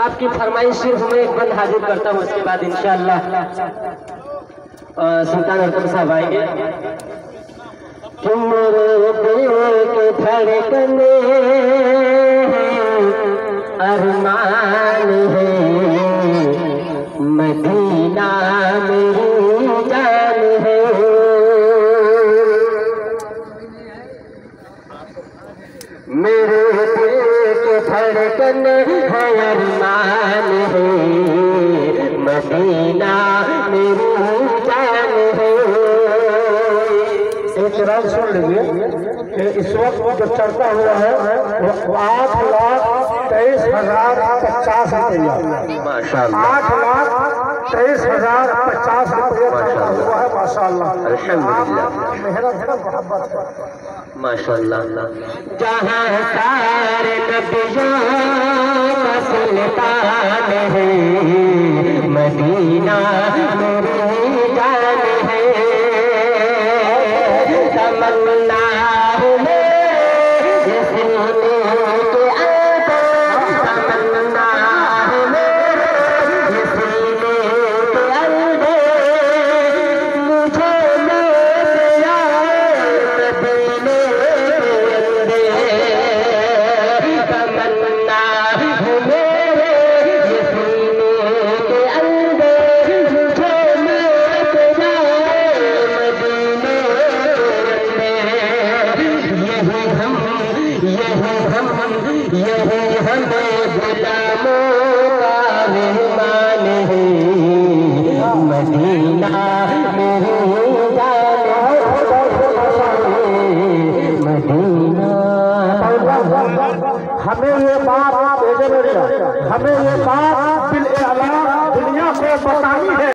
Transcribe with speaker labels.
Speaker 1: आपकी फरमाइश सिर्फ मैं एक बंद हाजिर करता हूँ, उसके बाद इंशाअल्लाह सुल्तान अरकम साहब आएंगे। कि मेरे दिल के धड़कने अरमान है, मदीना मेरी जान है। मेरे दिल के धड़कन है अरमान है, मदीना मेरी जान है।
Speaker 2: एक राज सुन लीजिए कि इस वक्त जो चलता हुआ है वो 8,23,050 रुपया, 8,23,050 रुपया चलता हुआ है। माशाअल्लाह, मेहनत है, मोहब्बत है,
Speaker 1: माशाअल्लाह। जहाँ सारे नबियों का सुल्तान है, मदीना मेरी जान है। तमन्ना में सीने के अंदर, तमन्ना में सीने के अंदर, मुझे ले आए मदीने के अंदर। तमन्ना मेरे सीने के अंदर, मुझे ले जाए मदीने के अंदर। यही हमें गुलामों का मेहमान है, मदीना मेरी जान है, मदीना।
Speaker 2: हमें ये बात दुनिया को बतानी है।